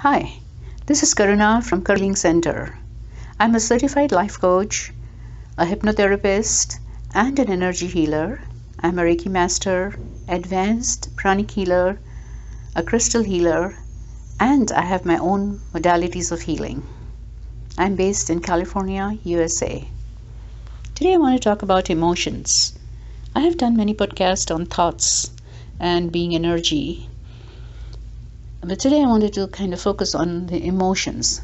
Hi, this is Karuna from Healing Center. I'm a certified life coach, a hypnotherapist, and an energy healer. I'm a Reiki master, advanced pranic healer, a crystal healer, and I have my own modalities of healing. I'm based in California, USA. Today I want to talk about emotions. I have done many podcasts on thoughts and being energy. But today I wanted to kind of focus on the emotions.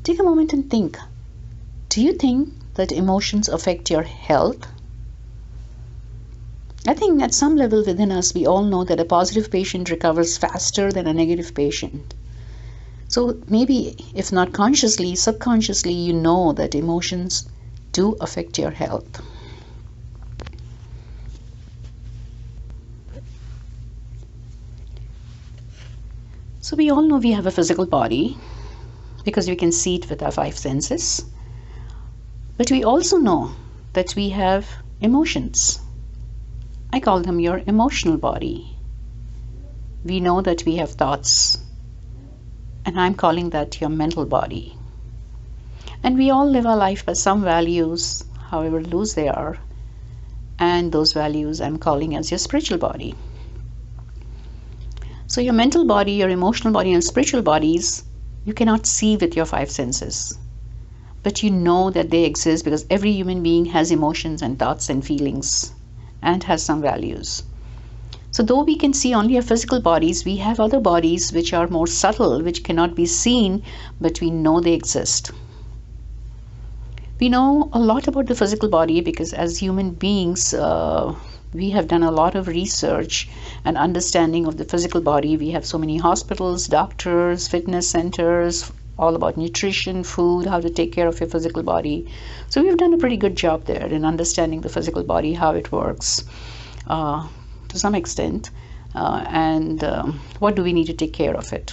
Take a moment and think. Do you think that emotions affect your health? I think at some level within us, we all know that a positive patient recovers faster than a negative patient. So maybe, if not consciously, subconsciously, you know that emotions do affect your health. So we all know we have a physical body because we can see it with our five senses. But we also know that we have emotions. I call them your emotional body. We know that we have thoughts, and I'm calling that your mental body. And we all live our life by some values, however loose they are, and those values I'm calling as your spiritual body. So your mental body, your emotional body, and spiritual bodies, you cannot see with your five senses. But you know that they exist because every human being has emotions and thoughts and feelings and has some values. So though we can see only our physical bodies, we have other bodies which are more subtle, which cannot be seen, but we know they exist. We know a lot about the physical body because as human beings, we have done a lot of research and understanding of the physical body. We have so many hospitals, doctors, fitness centers, all about nutrition, food, how to take care of your physical body. So we've done a pretty good job there in understanding the physical body, how it works to some extent, and what do we need to take care of it.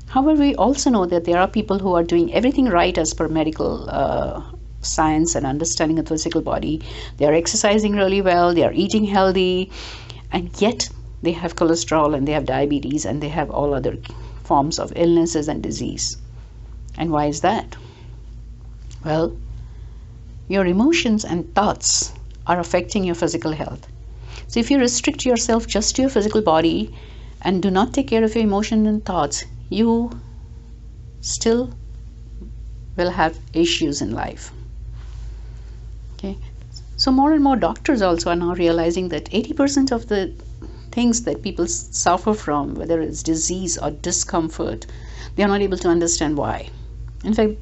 However, we also know that there are people who are doing everything right as per medical science and understanding of the physical body. They are exercising really well, they are eating healthy, and yet they have cholesterol and they have diabetes and they have all other forms of illnesses and disease. And why is that? Well, your emotions and thoughts are affecting your physical health. So if you restrict yourself just to your physical body and do not take care of your emotions and thoughts, you still will have issues in life. Okay, so more and more doctors also are now realizing that 80% of the things that people suffer from, whether it's disease or discomfort, they are not able to understand why. In fact,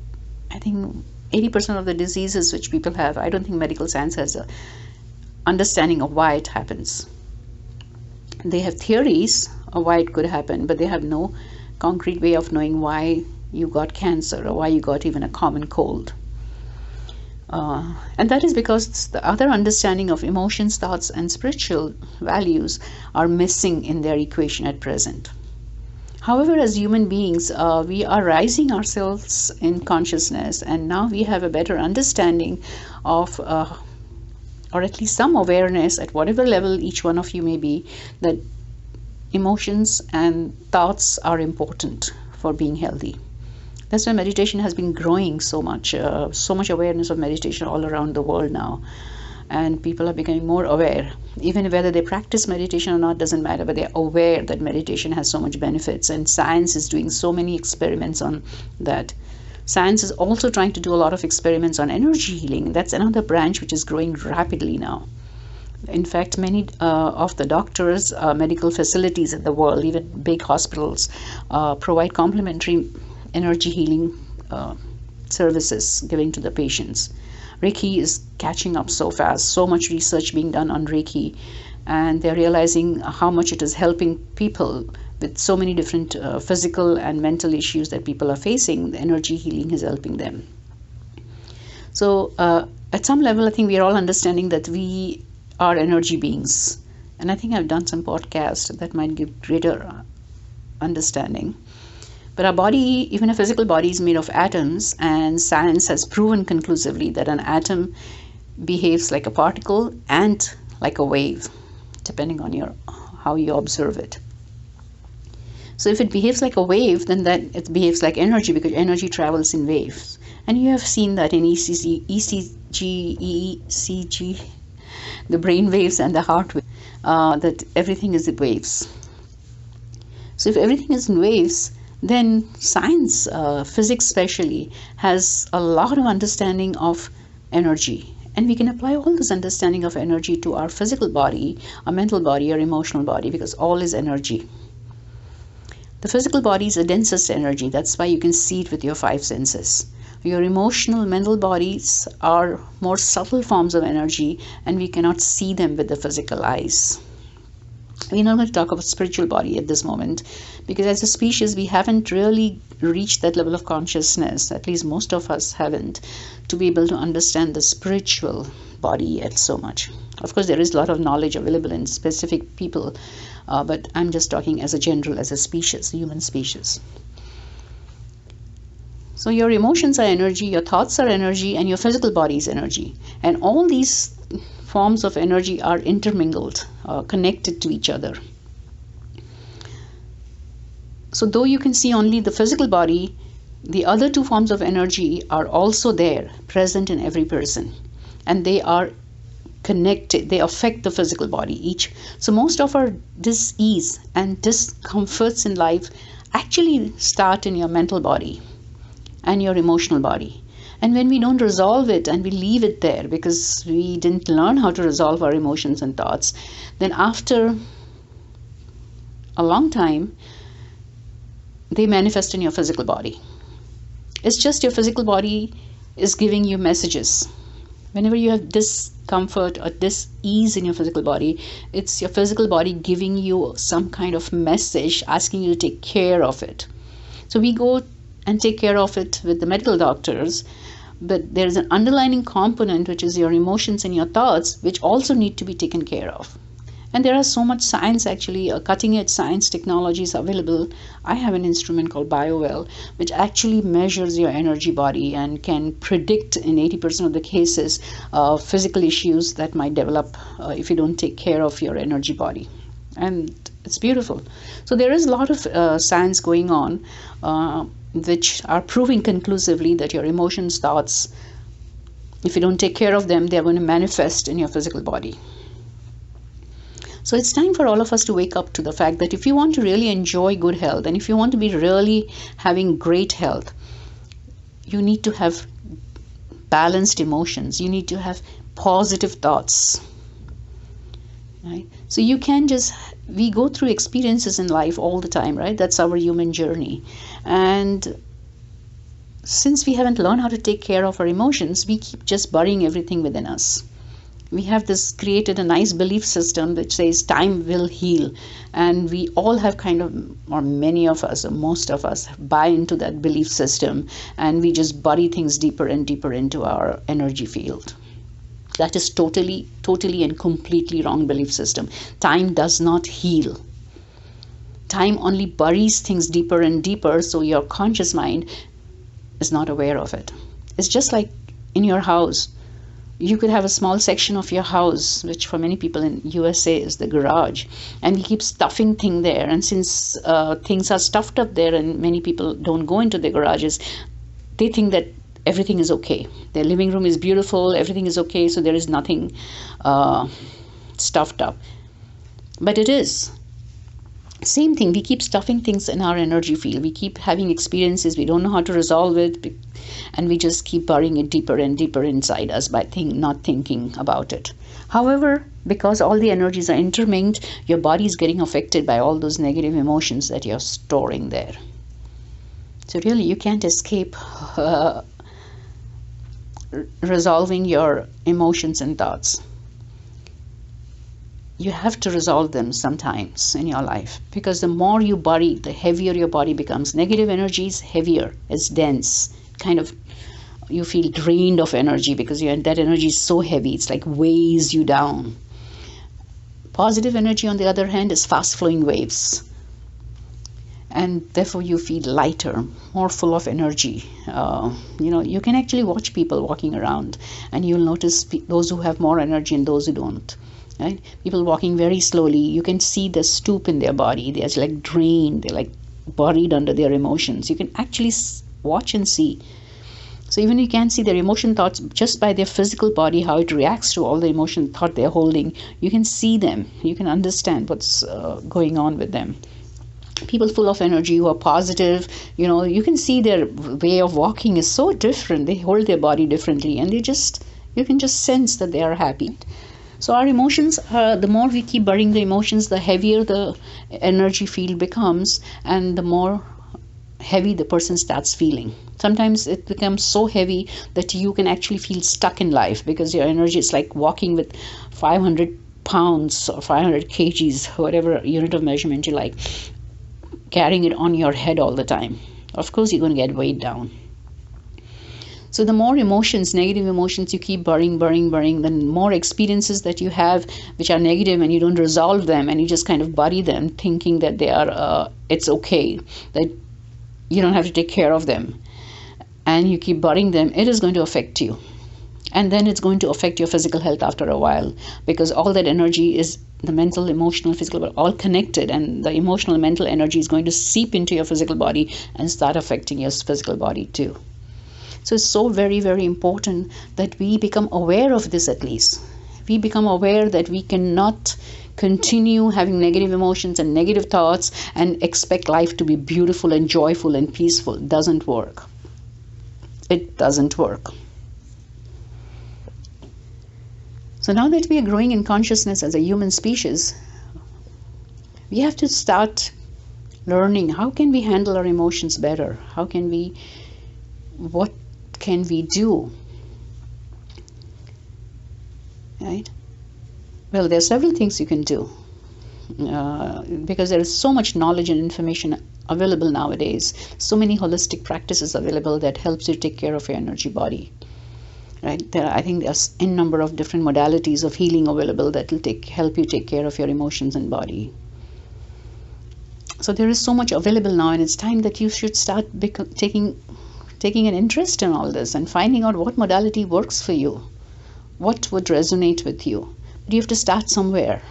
I think 80% of the diseases which people have, I don't think medical science has a understanding of why it happens. They have theories of why it could happen, but they have no concrete way of knowing why you got cancer or why you got even a common cold. And that is because the other understanding of emotions, thoughts, and spiritual values are missing in their equation at present. However, as human beings, we are rising ourselves in consciousness, and now we have a better understanding of, or at least some awareness at whatever level each one of you may be, that emotions and thoughts are important for being healthy. That's why meditation has been growing so much awareness of meditation all around the world now. And people are becoming more aware. Even whether they practice meditation or not doesn't matter, but they're aware that meditation has so much benefits. And science is doing so many experiments on that. Science is also trying to do a lot of experiments on energy healing. That's another branch which is growing rapidly now. In fact, many of the doctors, medical facilities in the world, even big hospitals, provide complimentary energy healing services giving to the patients. Reiki is catching up so fast, so much research being done on Reiki, and they're realizing how much it is helping people with so many different physical and mental issues that people are facing. The energy healing is helping them. So at some level, I think we are all understanding that we are energy beings, and I think I've done some podcasts that might give greater understanding. But our body, even a physical body, is made of atoms, and science has proven conclusively that an atom behaves like a particle and like a wave, depending on how you observe it. So if it behaves like a wave, then that it behaves like energy, because energy travels in waves. And you have seen that in ECG, the brain waves and the heart waves, that everything is in waves. So if everything is in waves, then science, physics especially, has a lot of understanding of energy. And we can apply all this understanding of energy to our physical body, our mental body, our emotional body, because all is energy. The physical body is the densest energy. That's why you can see it with your 5 senses. Your emotional, mental bodies are more subtle forms of energy, and we cannot see them with the physical eyes. We're not going to talk about spiritual body at this moment, because as a species we haven't really reached that level of consciousness, at least most of us haven't, to be able to understand the spiritual body yet so much. Of course, there is a lot of knowledge available in specific people, but I'm just talking as a general, as a species, human species. So your emotions are energy, your thoughts are energy, and your physical body is energy. And all these forms of energy are intermingled, connected to each other. So though you can see only the physical body, the other 2 forms of energy are also there, present in every person. And they are connected, they affect the physical body each. So most of our dis-ease and discomforts in life actually start in your mental body and your emotional body. And when we don't resolve it and we leave it there because we didn't learn how to resolve our emotions and thoughts, then after a long time, they manifest in your physical body. It's just your physical body is giving you messages. Whenever you have discomfort or dis-ease in your physical body, it's your physical body giving you some kind of message, asking you to take care of it. So we go and take care of it with the medical doctors, but there is an underlying component, which is your emotions and your thoughts, which also need to be taken care of. And there are so much science, actually, cutting edge science technologies available. I have an instrument called BioWell, which actually measures your energy body and can predict in 80% of the cases physical issues that might develop if you don't take care of your energy body. And it's beautiful. So there is a lot of science going on, which are proving conclusively that your emotions, thoughts, if you don't take care of them, they're going to manifest in your physical body. So it's time for all of us to wake up to the fact that if you want to really enjoy good health, and if you want to be really having great health, you need to have balanced emotions. You need to have positive thoughts. Right? So you can just, we go through experiences in life all the time, right? That's our human journey. And since we haven't learned how to take care of our emotions, we keep just burying everything within us. We have this created a nice belief system which says time will heal. And we all have kind of, or many of us, or most of us, buy into that belief system. And we just bury things deeper and deeper into our energy field. That is totally and completely wrong belief system. Time does not heal. Time only buries things deeper and deeper, so your conscious mind is not aware of it. It's just like in your house. You could have a small section of your house, which for many people in USA is the garage, and we keep stuffing things there. And since things are stuffed up there and many people don't go into the garages, they think that everything is okay. Their living room is beautiful, everything is okay, so there is nothing stuffed up. But it is. Same thing, we keep stuffing things in our energy field. We keep having experiences, we don't know how to resolve it, and we just keep burying it deeper and deeper inside us by not thinking about it. However, because all the energies are interlinked, your body is getting affected by all those negative emotions that you're storing there. So really, you can't escape resolving your emotions and thoughts. You have to resolve them sometimes in your life, because the more you bury, the heavier your body becomes. Negative energy is heavier, it's dense, kind of, you feel drained of energy because that energy is so heavy, it's like weighs you down. Positive energy, on the other hand, is fast flowing waves, and therefore you feel lighter, more full of energy. You can actually watch people walking around, and you'll notice those who have more energy and those who don't. Right? People walking very slowly, you can see the stoop in their body. They're like drained, they're like buried under their emotions. You can actually watch and see. So even you can see their emotion thoughts just by their physical body, how it reacts to all the emotion thought they're holding. You can see them. You can understand what's going on with them. People full of energy who are positive, you can see their way of walking is so different. They hold their body differently, and you can just sense that they are happy. So our emotions, the more we keep burying the emotions, the heavier the energy field becomes, and the more heavy the person starts feeling. Sometimes it becomes so heavy that you can actually feel stuck in life, because your energy is like walking with 500 pounds or 500 kgs, whatever unit of measurement you like, carrying it on your head all the time. Of course, you're going to get weighed down. So the more emotions, negative emotions you keep burying, the more experiences that you have which are negative, and you don't resolve them, and you just kind of bury them, thinking that they are, it's okay, that you don't have to take care of them, and you keep burying them, it is going to affect you. And then it's going to affect your physical health after a while, because all that energy is the mental, emotional, physical, all connected, and the emotional and mental energy is going to seep into your physical body and start affecting your physical body too. So it's so very, very important that we become aware of this. At least we become aware that we cannot continue having negative emotions and negative thoughts and expect life to be beautiful and joyful and peaceful. It doesn't work. It doesn't work. So now that we are growing in consciousness as a human species, we have to start learning how can we handle our emotions better? What can we do? Right? Well, there are several things you can do, because there is so much knowledge and information available nowadays. So many holistic practices available that helps you take care of your energy body. Right? I think there's a number of different modalities of healing available that will help you take care of your emotions and body. So there is so much available now, and it's time that you should start taking an interest in all this and finding out what modality works for you, what would resonate with you. But you have to start somewhere.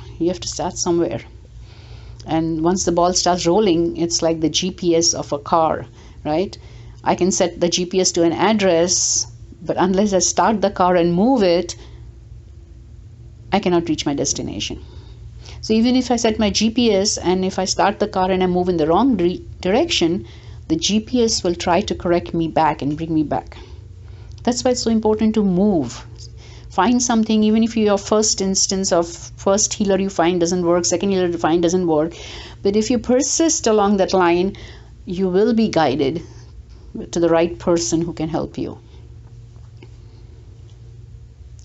And once the ball starts rolling, it's like the GPS of a car, right? I can set the GPS to an address, but unless I start the car and move it, I cannot reach my destination. So even if I set my GPS, and if I start the car and I move in the wrong direction, the GPS will try to correct me back and bring me back. That's why it's so important to move. Find something, even if your first instance of first healer you find doesn't work, second healer you find doesn't work. But if you persist along that line, you will be guided to the right person who can help you.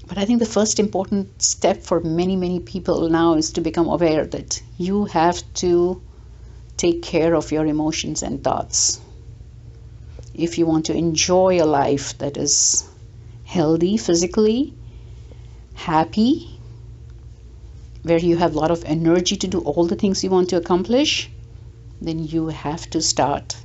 But I think the first important step for many, many people now is to become aware that you have to take care of your emotions and thoughts. If you want to enjoy a life that is healthy physically, happy, where you have a lot of energy to do all the things you want to accomplish, then you have to start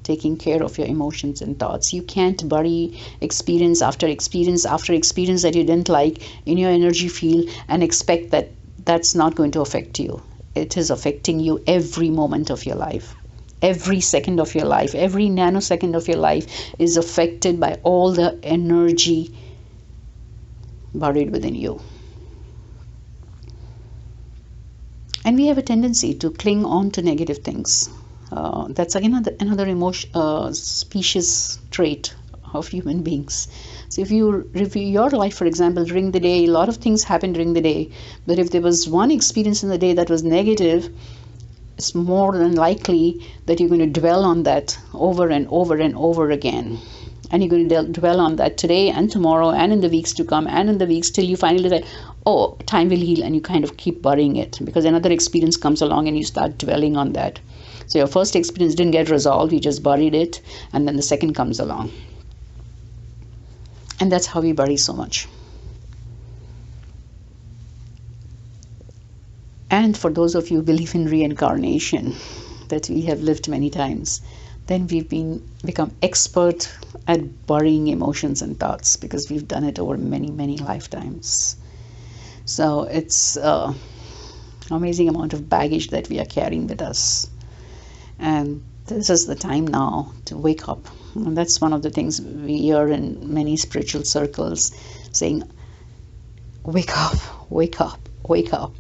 taking care of your emotions and thoughts. You can't bury experience after experience after experience that you didn't like in your energy field and expect that that's not going to affect you. It is affecting you every moment of your life. Every second of your life, every nanosecond of your life is affected by all the energy buried within you. And we have a tendency to cling on to negative things. That's again another emotion, species trait of human beings. So if you review your life, for example, during the day, a lot of things happen during the day. But if there was one experience in the day that was negative, it's more than likely that you're going to dwell on that over and over and over again. And you're going to dwell on that today and tomorrow and in the weeks to come and in the weeks till you finally say, oh, time will heal, and you kind of keep burying it because another experience comes along and you start dwelling on that. So your first experience didn't get resolved, you just buried it, and then the second comes along. And that's how we bury so much. And for those of you who believe in reincarnation, that we have lived many times, then we've become expert at burying emotions and thoughts because we've done it over many, many lifetimes. So it's an amazing amount of baggage that we are carrying with us. And This is the time now to wake up. And that's one of the things we hear in many spiritual circles, saying, wake up, wake up, wake up,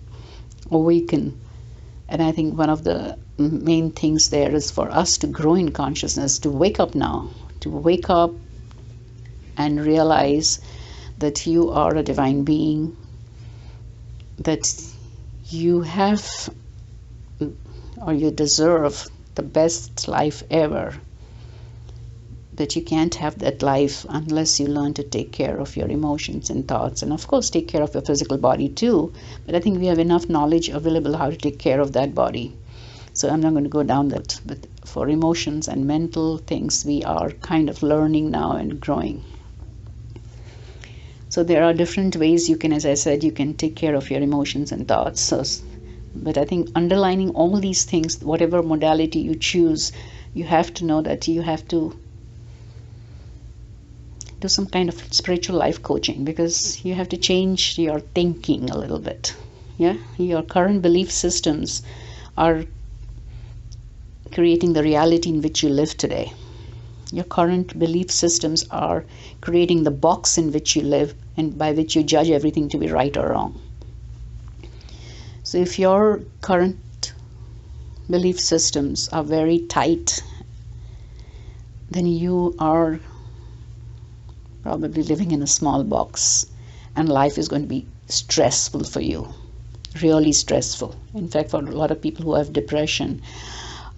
awaken. And I think one of the main things there is for us to grow in consciousness, to wake up now, to wake up and realize that you are a divine being, that you have or you deserve the best life ever, that you can't have that life unless you learn to take care of your emotions and thoughts, and of course take care of your physical body too. But I think we have enough knowledge available how to take care of that body, so I'm not going to go down that. But for emotions and mental things, we are kind of learning now and growing. So there are different ways you can, as I said, you can take care of your emotions and thoughts. But I think underlining all these things, whatever modality you choose, you have to know that you have to do some kind of spiritual life coaching, because you have to change your thinking a little bit. Yeah, your current belief systems are creating the reality in which you live today. Your current belief systems are creating the box in which you live and by which you judge everything to be right or wrong. So if your current belief systems are very tight, then you are probably living in a small box, and life is going to be stressful for you, really stressful. In fact, for a lot of people who have depression,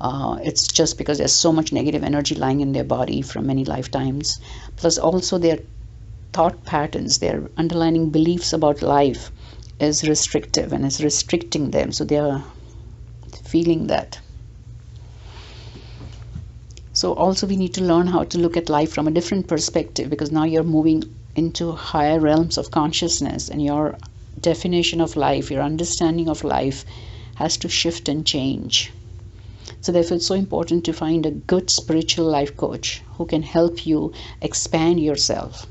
it's just because there's so much negative energy lying in their body from many lifetimes, plus also their thought patterns, their underlying beliefs about life is restrictive and is restricting them, so they are feeling that. So also we need to learn how to look at life from a different perspective, because now you're moving into higher realms of consciousness, and your definition of life, your understanding of life has to shift and change. So therefore it's so important to find a good spiritual life coach who can help you expand yourself.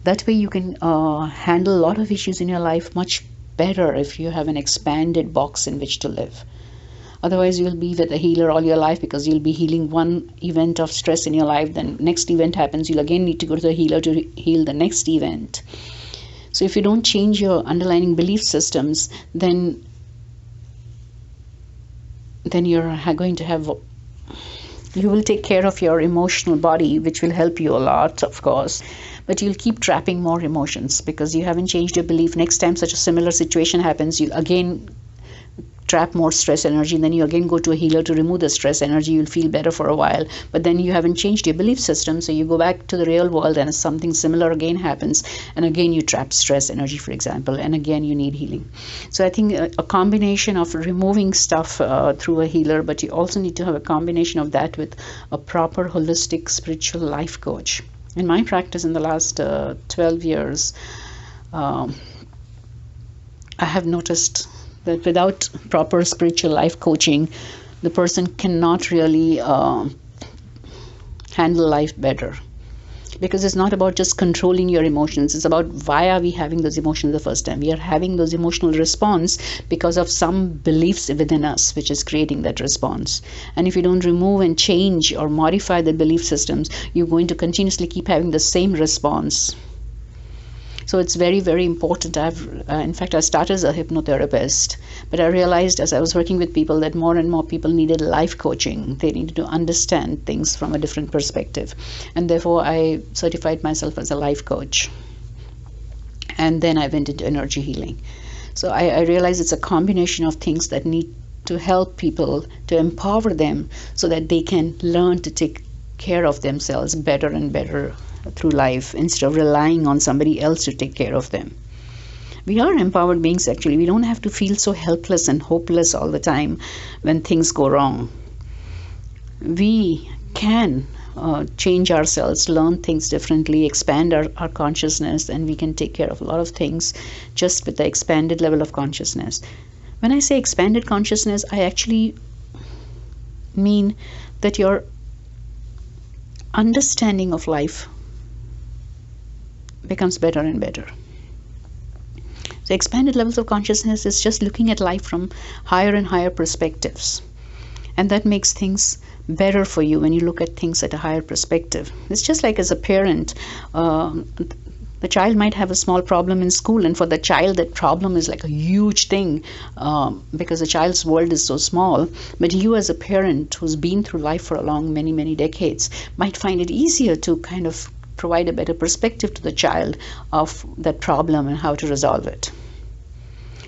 That way you can handle a lot of issues in your life much better if you have an expanded box in which to live. Otherwise you'll be with a healer all your life, because you'll be healing one event of stress in your life, then next event happens, you'll again need to go to the healer to heal the next event. So if you don't change your underlying belief systems, then you're going to have, you will take care of your emotional body, which will help you a lot, of course, but you'll keep trapping more emotions because you haven't changed your belief. Next time such a similar situation happens, you'll again trap more stress energy, and then you again go to a healer to remove the stress energy. You'll feel better for a while, but then you haven't changed your belief system, so you go back to the real world and something similar again happens, and again you trap stress energy, for example, and again you need healing. So I think a combination of removing stuff through a healer, but you also need to have a combination of that with a proper holistic spiritual life coach. In my practice in the last 12 years, I have noticed that without proper spiritual life coaching, the person cannot really handle life better. Because it's not about just controlling your emotions, it's about why are we having those emotions the first time. We are having those emotional response because of some beliefs within us which is creating that response. And if you don't remove and change or modify the belief systems, you're going to continuously keep having the same response. So it's very, very important. In fact, I started as a hypnotherapist, but I realized as I was working with people that more and more people needed life coaching. They needed to understand things from a different perspective. And therefore, I certified myself as a life coach. And then I went into energy healing. So I realized it's a combination of things that need to help people, to empower them so that they can learn to take care of themselves better and better through life, instead of relying on somebody else to take care of them. We are empowered beings actually. We don't have to feel so helpless and hopeless all the time when things go wrong. We can change ourselves, learn things differently, expand our consciousness, and we can take care of a lot of things just with the expanded level of consciousness. When I say expanded consciousness, I actually mean that your understanding of life becomes better and better. So expanded levels of consciousness is just looking at life from higher and higher perspectives. And that makes things better for you when you look at things at a higher perspective. It's just like as a parent, the child might have a small problem in school, and for the child that problem is like a huge thing, because the child's world is so small. But you as a parent who's been through life for a long many decades might find it easier to kind of provide a better perspective to the child of that problem and how to resolve it.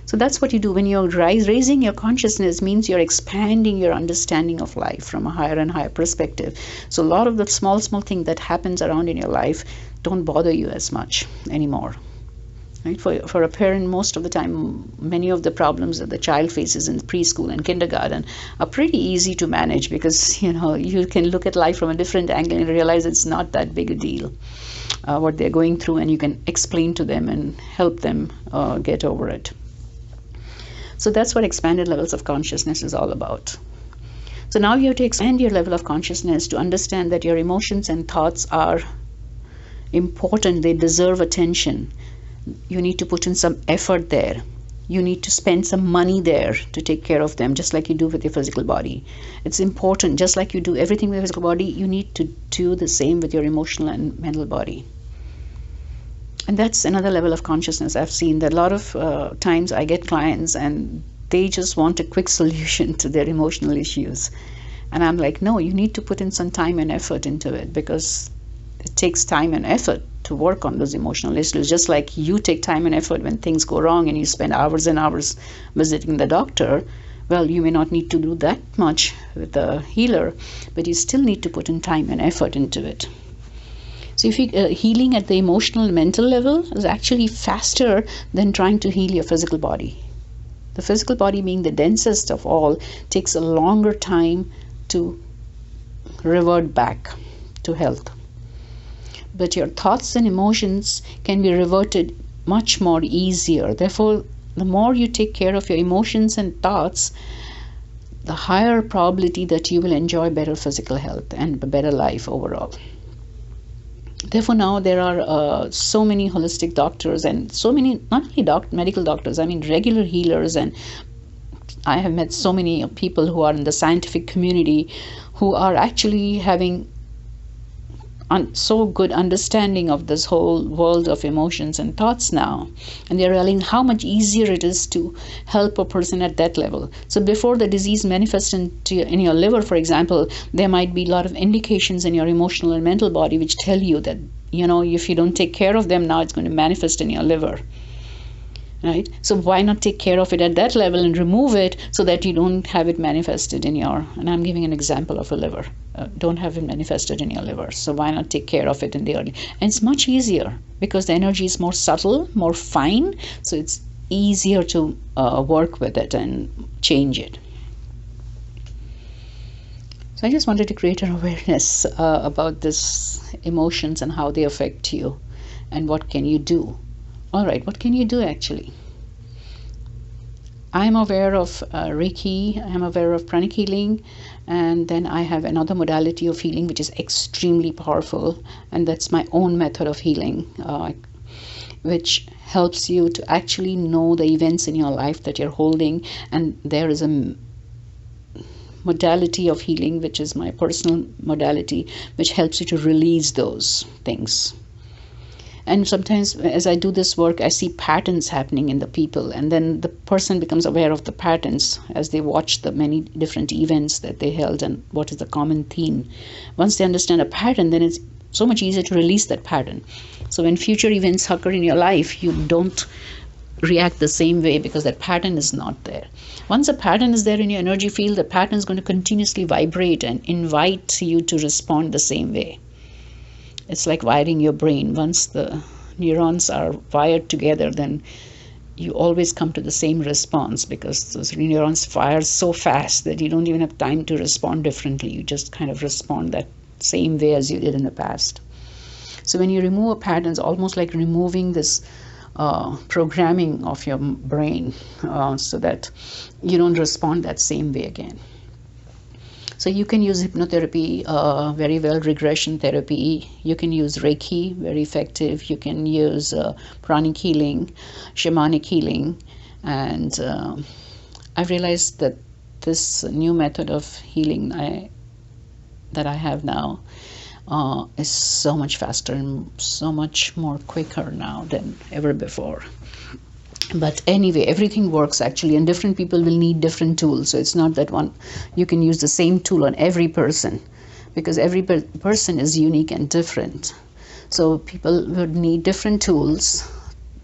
So that's what you do when you're raising your consciousness. Means you're expanding your understanding of life from a higher and higher perspective. So a lot of the small thing that happens around in your life don't bother you as much anymore. Right? For a parent, most of the time, many of the problems that the child faces in preschool and kindergarten are pretty easy to manage, because you can look at life from a different angle and realize it's not that big a deal what they're going through, and you can explain to them and help them get over it. So that's what expanded levels of consciousness is all about. So now you have to expand your level of consciousness to understand that your emotions and thoughts are important. They deserve attention. You need to put in some effort there. You need to spend some money there to take care of them, just like you do with your physical body. It's important. Just like you do everything with your physical body, you need to do the same with your emotional and mental body. And that's another level of consciousness. I've seen that a lot of times I get clients and they just want a quick solution to their emotional issues. And I'm like, no, you need to put in some time and effort into it, because it takes time and effort to work on those emotional issues. Just like you take time and effort when things go wrong and you spend hours and hours visiting the doctor. Well, you may not need to do that much with a healer, but you still need to put in time and effort into it. So if healing at the emotional and mental level is actually faster than trying to heal your physical body. The physical body, being the densest of all, takes a longer time to revert back to health. But your thoughts and emotions can be reverted much more easier. Therefore, the more you take care of your emotions and thoughts, the higher probability that you will enjoy better physical health and a better life overall. Therefore, now there are so many holistic doctors and so many, not only medical doctors, I mean regular healers, and I have met so many people who are in the scientific community who are actually having so good understanding of this whole world of emotions and thoughts now, and they're realizing how much easier it is to help a person at that level. So before the disease manifests in your liver, for example, there might be a lot of indications in your emotional and mental body which tell you that, if you don't take care of them now, it's going to manifest in your liver. Right? So why not take care of it at that level and remove it so that you don't have it manifested in your, and I'm giving an example of a liver, don't have it manifested in your liver. So why not take care of it in the early? And it's much easier because the energy is more subtle, more fine, so it's easier to work with it and change it. So I just wanted to create an awareness about this emotions and how they affect you and what can you do. All right, what can you do actually? I'm aware of Reiki, I'm aware of pranic healing, and then I have another modality of healing which is extremely powerful, and that's my own method of healing, which helps you to actually know the events in your life that you're holding. And there is a modality of healing which is my personal modality, which helps you to release those things. And sometimes as I do this work, I see patterns happening in the people, and then the person becomes aware of the patterns as they watch the many different events that they held and what is the common theme. Once they understand a pattern, then it's so much easier to release that pattern. So when future events occur in your life, you don't react the same way because that pattern is not there. Once a pattern is there in your energy field, the pattern is going to continuously vibrate and invite you to respond the same way. It's like wiring your brain. Once the neurons are wired together, then you always come to the same response, because those neurons fire so fast that you don't even have time to respond differently. You just kind of respond that same way as you did in the past. So when you remove a pattern, it's almost like removing this programming of your brain so that you don't respond that same way again. So you can use hypnotherapy very well, regression therapy. You can use Reiki, very effective. You can use pranic healing, shamanic healing. And I've realized that this new method of healing that I have now is so much faster and so much more quicker now than ever before. But anyway, everything works actually, and different people will need different tools. So it's not that you can use the same tool on every person, because every person is unique and different. So people would need different tools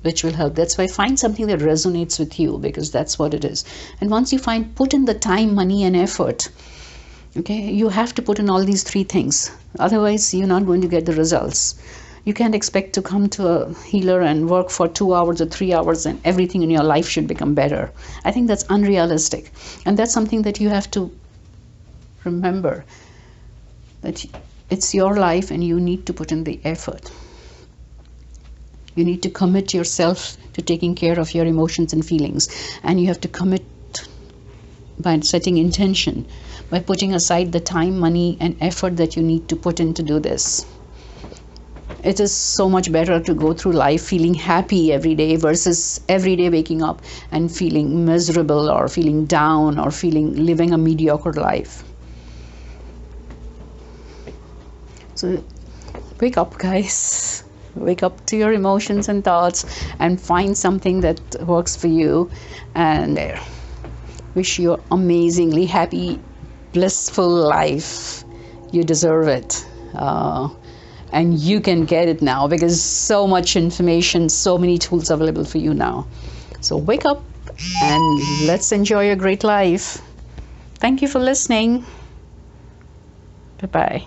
which will help. That's why find something that resonates with you, because that's what it is. And once you put in the time, money and effort, okay, you have to put in all these three things. Otherwise, you're not going to get the results. You can't expect to come to a healer and work for 2 hours or 3 hours and everything in your life should become better. I think that's unrealistic. And that's something that you have to remember, that it's your life and you need to put in the effort. You need to commit yourself to taking care of your emotions and feelings. And you have to commit by setting intention, by putting aside the time, money, and effort that you need to put in to do this. It is so much better to go through life feeling happy every day versus every day waking up and feeling miserable or feeling down or living a mediocre life. So wake up, guys. Wake up to your emotions and thoughts and find something that works for you. And wish you an amazingly happy, blissful life. You deserve it. And you can get it now, because so much information, so many tools available for you now. So wake up and let's enjoy a great life. Thank you for listening. Bye-bye.